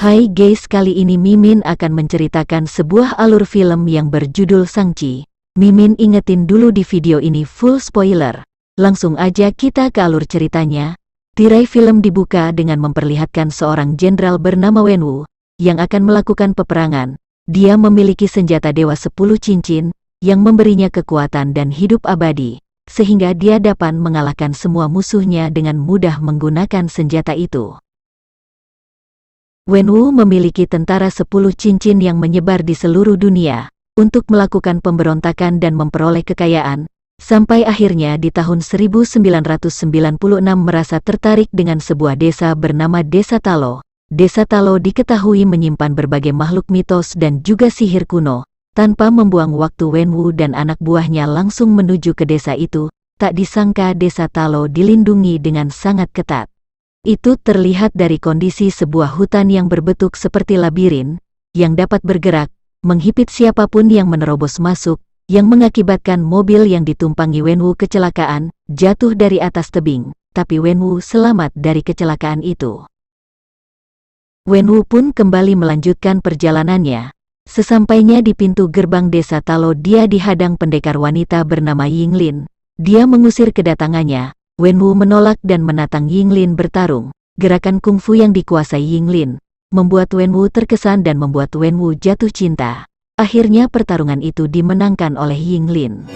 Hai guys, kali ini Mimin akan menceritakan sebuah alur film yang berjudul Shang-Chi. Mimin ingetin dulu di video ini full spoiler. Langsung aja kita ke alur ceritanya. Tirai film dibuka dengan memperlihatkan seorang jenderal bernama Wenwu yang akan melakukan peperangan. Dia memiliki senjata Dewa 10 Cincin yang memberinya kekuatan dan hidup abadi, sehingga dia dapat mengalahkan semua musuhnya dengan mudah menggunakan senjata itu. Wenwu memiliki tentara 10 cincin yang menyebar di seluruh dunia untuk melakukan pemberontakan dan memperoleh kekayaan, sampai akhirnya di tahun 1996 merasa tertarik dengan sebuah desa bernama Desa Talo. Desa Talo diketahui menyimpan berbagai makhluk mitos dan juga sihir kuno. Tanpa membuang waktu, Wenwu dan anak buahnya langsung menuju ke desa itu. Tak disangka Desa Talo dilindungi dengan sangat ketat. Itu terlihat dari kondisi sebuah hutan yang berbentuk seperti labirin, yang dapat bergerak, menghipit siapapun yang menerobos masuk, yang mengakibatkan mobil yang ditumpangi Wenwu kecelakaan, jatuh dari atas tebing, tapi Wenwu selamat dari kecelakaan itu. Wenwu pun kembali melanjutkan perjalanannya. Sesampainya di pintu gerbang Desa Talo, dia dihadang pendekar wanita bernama Yinglin. Dia mengusir kedatangannya. Wenwu menolak dan menantang Yinglin bertarung. Gerakan kungfu yang dikuasai Yinglin membuat Wenwu terkesan dan membuat Wenwu jatuh cinta. Akhirnya pertarungan itu dimenangkan oleh Yinglin.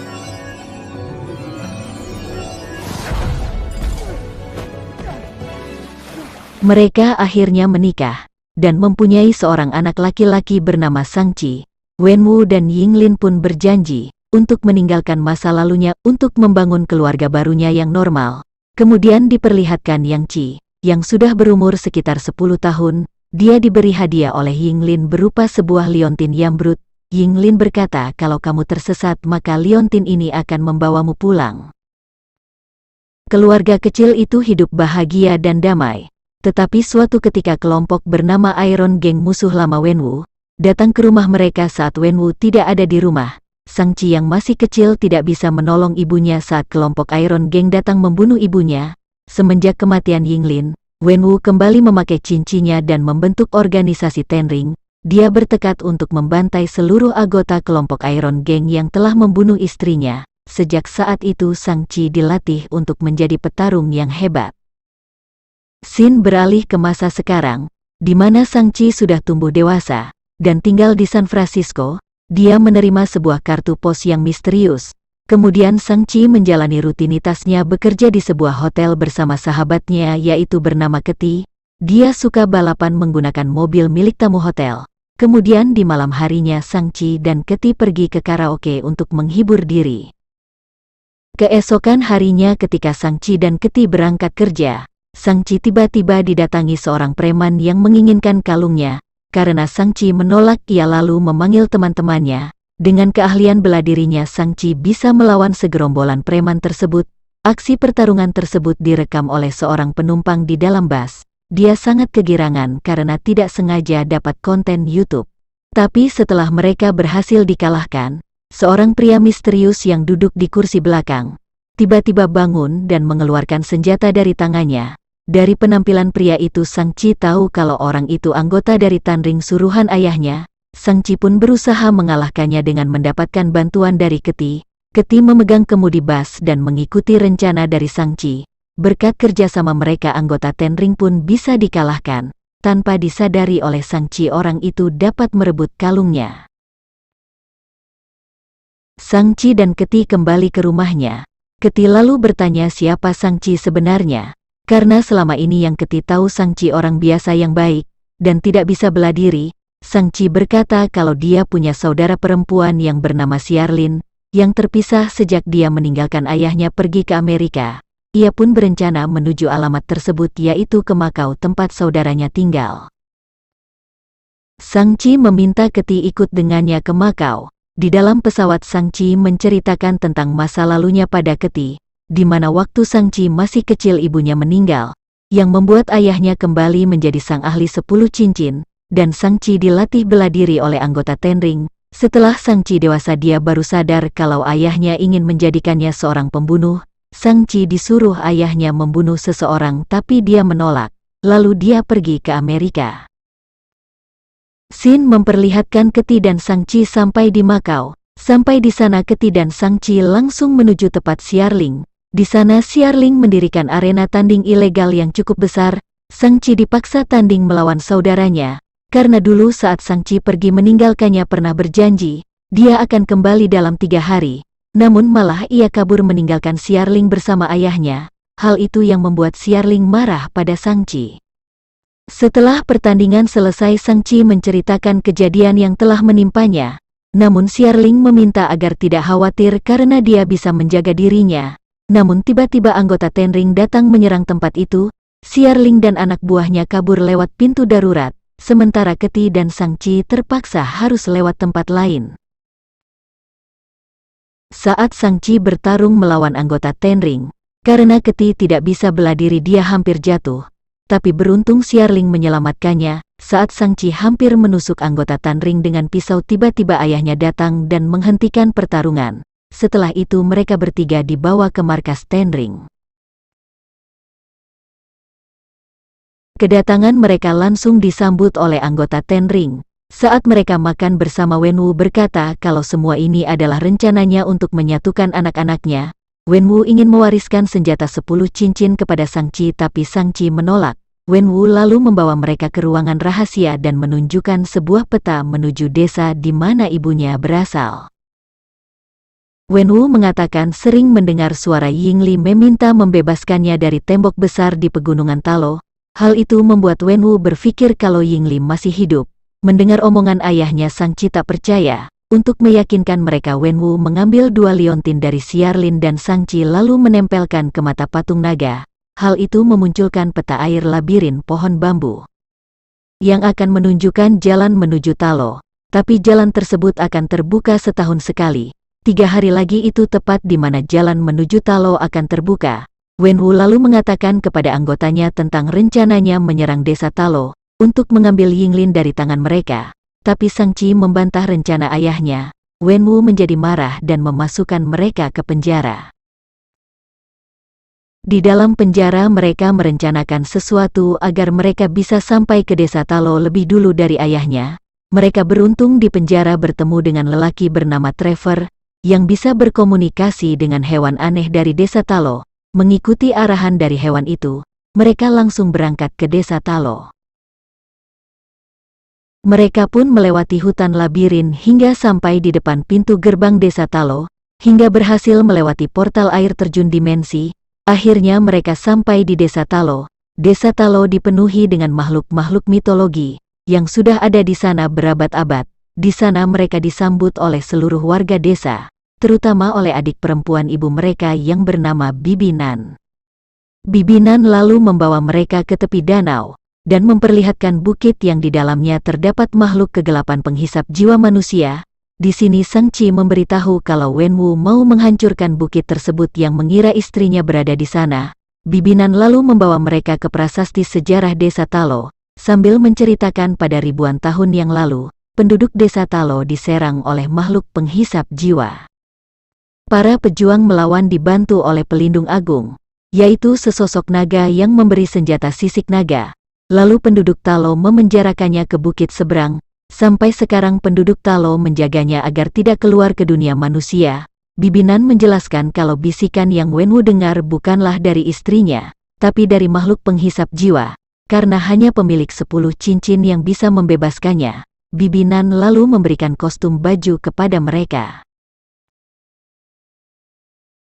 Mereka akhirnya menikah dan mempunyai seorang anak laki-laki bernama Shang-Chi. Wenwu dan Yinglin pun berjanji untuk meninggalkan masa lalunya untuk membangun keluarga barunya yang normal. Kemudian diperlihatkan Yang Chi, yang sudah berumur sekitar 10 tahun, dia diberi hadiah oleh Yinglin berupa sebuah liontin Yambrut. Yinglin berkata, kalau kamu tersesat maka liontin ini akan membawamu pulang. Keluarga kecil itu hidup bahagia dan damai. Tetapi suatu ketika kelompok bernama Iron Gang, musuh lama Wenwu, datang ke rumah mereka saat Wenwu tidak ada di rumah. Shang-Chi yang masih kecil tidak bisa menolong ibunya saat kelompok Iron Gang datang membunuh ibunya. Semenjak kematian Yinglin, Wenwu kembali memakai cincinnya dan membentuk organisasi Ten Ring. Dia bertekad untuk membantai seluruh anggota kelompok Iron Gang yang telah membunuh istrinya. Sejak saat itu Shang-Chi dilatih untuk menjadi petarung yang hebat. Scene beralih ke masa sekarang, di mana Shang-Chi sudah tumbuh dewasa dan tinggal di San Francisco. Dia menerima sebuah kartu pos yang misterius. Kemudian Shang-Chi menjalani rutinitasnya bekerja di sebuah hotel bersama sahabatnya yaitu bernama Keti. Dia suka balapan menggunakan mobil milik tamu hotel. Kemudian di malam harinya Shang-Chi dan Keti pergi ke karaoke untuk menghibur diri. Keesokan harinya ketika Shang-Chi dan Keti berangkat kerja, Shang-Chi tiba-tiba didatangi seorang preman yang menginginkan kalungnya. Karena Shang-Chi menolak, ia lalu memanggil teman-temannya. Dengan keahlian bela dirinya, Shang-Chi bisa melawan segerombolan preman tersebut. Aksi pertarungan tersebut direkam oleh seorang penumpang di dalam bus. Dia sangat kegirangan karena tidak sengaja dapat konten YouTube. Tapi setelah mereka berhasil dikalahkan, seorang pria misterius yang duduk di kursi belakang tiba-tiba bangun dan mengeluarkan senjata dari tangannya. Dari penampilan pria itu Shang-Chi tahu kalau orang itu anggota dari Ten Ring suruhan ayahnya. Shang-Chi pun berusaha mengalahkannya dengan mendapatkan bantuan dari Keti. Keti memegang kemudi bus dan mengikuti rencana dari Shang-Chi. Berkat kerjasama mereka anggota Ten Ring pun bisa dikalahkan. Tanpa disadari oleh Shang-Chi orang itu dapat merebut kalungnya. Shang-Chi dan Keti kembali ke rumahnya. Keti lalu bertanya siapa Shang-Chi sebenarnya. Karena selama ini yang Keti tahu Shang-Chi orang biasa yang baik, dan tidak bisa bela diri, Shang-Chi berkata kalau dia punya saudara perempuan yang bernama Xiarlin, yang terpisah sejak dia meninggalkan ayahnya pergi ke Amerika. Ia pun berencana menuju alamat tersebut yaitu ke Makau tempat saudaranya tinggal. Shang-Chi meminta Keti ikut dengannya ke Makau. Di dalam pesawat Shang-Chi menceritakan tentang masa lalunya pada Keti, di mana waktu Shang-Chi masih kecil ibunya meninggal, yang membuat ayahnya kembali menjadi sang ahli 10 cincin, dan Shang-Chi dilatih bela diri oleh anggota Ten Ring. Setelah Shang-Chi dewasa dia baru sadar kalau ayahnya ingin menjadikannya seorang pembunuh. Shang-Chi disuruh ayahnya membunuh seseorang tapi dia menolak, lalu dia pergi ke Amerika. Xin memperlihatkan Keti dan Sangchi sampai di Makau. Sampai di sana Keti dan Sangchi langsung menuju tempat Xiarling. Di sana Xiarling mendirikan arena tanding ilegal yang cukup besar. Sangchi dipaksa tanding melawan saudaranya, karena dulu saat Sangchi pergi meninggalkannya pernah berjanji, dia akan kembali dalam 3 hari. Namun malah ia kabur meninggalkan Xiarling bersama ayahnya. Hal itu yang membuat Xiarling marah pada Sangchi. Setelah pertandingan selesai Sangchi menceritakan kejadian yang telah menimpanya. Namun Xiarling meminta agar tidak khawatir karena dia bisa menjaga dirinya. Namun tiba-tiba anggota Tenring datang menyerang tempat itu. Xiarling dan anak buahnya kabur lewat pintu darurat, sementara Keti dan Sangchi terpaksa harus lewat tempat lain. Saat Sangchi bertarung melawan anggota Tenring, karena Keti tidak bisa bela diri dia hampir jatuh. Tapi beruntung Xiarling menyelamatkannya. Saat Sangchi hampir menusuk anggota Tenring dengan pisau, tiba-tiba ayahnya datang dan menghentikan pertarungan. Setelah itu mereka bertiga dibawa ke markas Tenring. Kedatangan mereka langsung disambut oleh anggota Tenring. Saat mereka makan bersama, Wenwu berkata kalau semua ini adalah rencananya untuk menyatukan anak-anaknya. Wenwu ingin mewariskan senjata 10 cincin kepada Sangchi, tapi Sangchi menolak. Wenwu lalu membawa mereka ke ruangan rahasia dan menunjukkan sebuah peta menuju desa di mana ibunya berasal. Wenwu mengatakan sering mendengar suara Yingli meminta membebaskannya dari tembok besar di pegunungan Talo. Hal itu membuat Wenwu berpikir kalau Yingli masih hidup. Mendengar omongan ayahnya, Sangchi tak percaya. Untuk meyakinkan mereka, Wenwu mengambil 2 liontin dari Xiarling dan Sangchi lalu menempelkan ke mata patung naga. Hal itu memunculkan peta air labirin pohon bambu yang akan menunjukkan jalan menuju Talo. Tapi jalan tersebut akan terbuka setahun sekali. 3 hari lagi itu tepat di mana jalan menuju Talo akan terbuka. Wenwu lalu mengatakan kepada anggotanya tentang rencananya menyerang desa Talo untuk mengambil Yinglin dari tangan mereka. Tapi Sangchi membantah rencana ayahnya. Wenwu menjadi marah dan memasukkan mereka ke penjara. Di dalam penjara mereka merencanakan sesuatu agar mereka bisa sampai ke desa Talo lebih dulu dari ayahnya. Mereka beruntung di penjara bertemu dengan lelaki bernama Trevor, yang bisa berkomunikasi dengan hewan aneh dari desa Talo. Mengikuti arahan dari hewan itu, mereka langsung berangkat ke desa Talo. Mereka pun melewati hutan labirin hingga sampai di depan pintu gerbang desa Talo, hingga berhasil melewati portal air terjun dimensi. Akhirnya mereka sampai di desa Talo. Desa Talo dipenuhi dengan makhluk-makhluk mitologi yang sudah ada di sana berabad-abad. Di sana mereka disambut oleh seluruh warga desa, terutama oleh adik perempuan ibu mereka yang bernama Bibi Nan. Bibi Nan lalu membawa mereka ke tepi danau dan memperlihatkan bukit yang di dalamnya terdapat makhluk kegelapan penghisap jiwa manusia. Di sini Sangchi memberitahu kalau Wenwu mau menghancurkan bukit tersebut yang mengira istrinya berada di sana. Bibi Nan lalu membawa mereka ke prasasti sejarah desa Talo, sambil menceritakan pada ribuan tahun yang lalu, penduduk desa Talo diserang oleh makhluk penghisap jiwa. Para pejuang melawan dibantu oleh pelindung agung, yaitu sesosok naga yang memberi senjata sisik naga. Lalu penduduk Talo memenjarakannya ke bukit seberang. Sampai sekarang penduduk Talo menjaganya agar tidak keluar ke dunia manusia. Bibi Nan menjelaskan kalau bisikan yang Wenwu dengar bukanlah dari istrinya, tapi dari makhluk penghisap jiwa. Karena hanya pemilik 10 cincin yang bisa membebaskannya, Bibi Nan lalu memberikan kostum baju kepada mereka.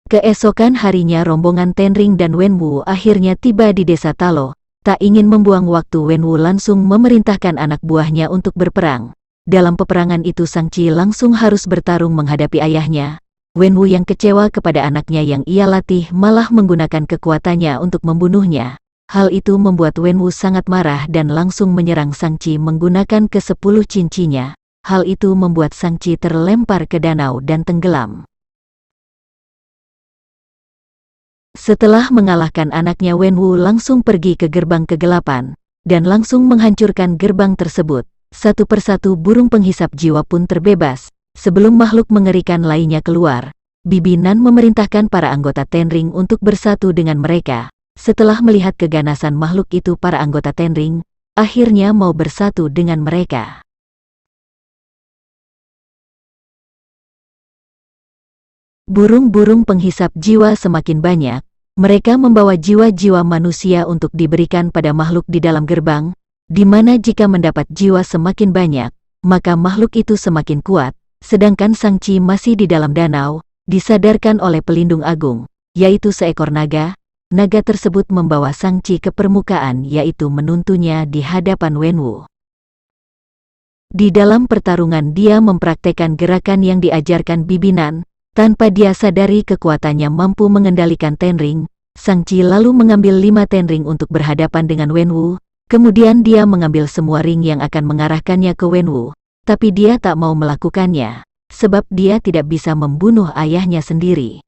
Keesokan harinya rombongan Tenring dan Wenwu akhirnya tiba di desa Talo. Tak ingin membuang waktu, Wenwu langsung memerintahkan anak buahnya untuk berperang. Dalam peperangan itu Sangchi langsung harus bertarung menghadapi ayahnya. Wenwu yang kecewa kepada anaknya yang ia latih malah menggunakan kekuatannya untuk membunuhnya. Hal itu membuat Wenwu sangat marah dan langsung menyerang Sangchi menggunakan ke-10 cincinnya. Hal itu membuat Sangchi terlempar ke danau dan tenggelam. Setelah mengalahkan anaknya, Wenwu langsung pergi ke gerbang kegelapan, dan langsung menghancurkan gerbang tersebut. Satu persatu burung penghisap jiwa pun terbebas. Sebelum makhluk mengerikan lainnya keluar, Bibi Nan memerintahkan para anggota Tenring untuk bersatu dengan mereka. Setelah melihat keganasan makhluk itu, para anggota Tenring akhirnya mau bersatu dengan mereka. Burung-burung penghisap jiwa semakin banyak. Mereka membawa jiwa-jiwa manusia untuk diberikan pada makhluk di dalam gerbang, di mana jika mendapat jiwa semakin banyak, maka makhluk itu semakin kuat, sedangkan Shang-Chi masih di dalam danau, disadarkan oleh pelindung agung, yaitu seekor naga. Naga tersebut membawa Shang-Chi ke permukaan, yaitu menuntunnya di hadapan Wenwu. Di dalam pertarungan dia mempraktekkan gerakan yang diajarkan bibinan. Tanpa dia sadari kekuatannya mampu mengendalikan Tenring, Shang-Chi lalu mengambil 5 Tenring untuk berhadapan dengan Wenwu. Kemudian dia mengambil semua ring yang akan mengarahkannya ke Wenwu, tapi dia tak mau melakukannya, sebab dia tidak bisa membunuh ayahnya sendiri.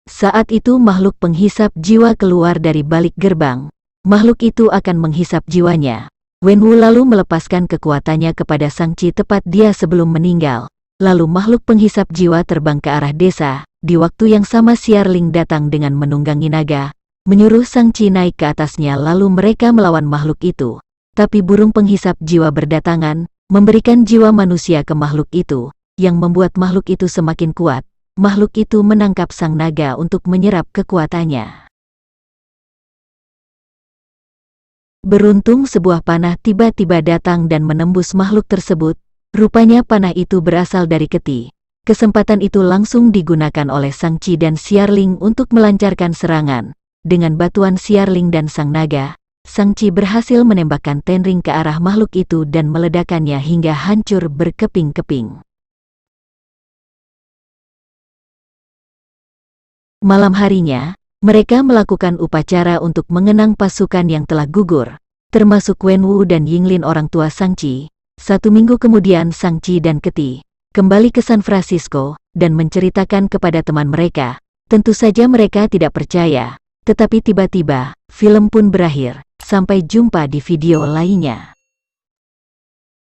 Saat itu makhluk penghisap jiwa keluar dari balik gerbang. Makhluk itu akan menghisap jiwanya. Wenwu lalu melepaskan kekuatannya kepada Shang-Chi tepat dia sebelum meninggal. Lalu makhluk penghisap jiwa terbang ke arah desa. Di waktu yang sama Xiarling datang dengan menunggangi naga, menyuruh Shang-Chi naik ke atasnya lalu mereka melawan makhluk itu. Tapi burung penghisap jiwa berdatangan, memberikan jiwa manusia ke makhluk itu, yang membuat makhluk itu semakin kuat. Makhluk itu menangkap sang naga untuk menyerap kekuatannya. Beruntung sebuah panah tiba-tiba datang dan menembus makhluk tersebut. Rupanya panah itu berasal dari keti. Kesempatan itu langsung digunakan oleh Shang-Chi dan Xiarling untuk melancarkan serangan. Dengan bantuan Xiarling dan sang naga, Shang-Chi berhasil menembakkan Tenring ke arah makhluk itu dan meledakannya hingga hancur berkeping-keping. Malam harinya, mereka melakukan upacara untuk mengenang pasukan yang telah gugur, termasuk Wenwu dan Yinglin orang tua Shang-Chi. 1 minggu kemudian Shang-Chi dan Keti kembali ke San Francisco dan menceritakan kepada teman mereka. Tentu saja mereka tidak percaya, tetapi tiba-tiba film pun berakhir. Sampai jumpa di video lainnya.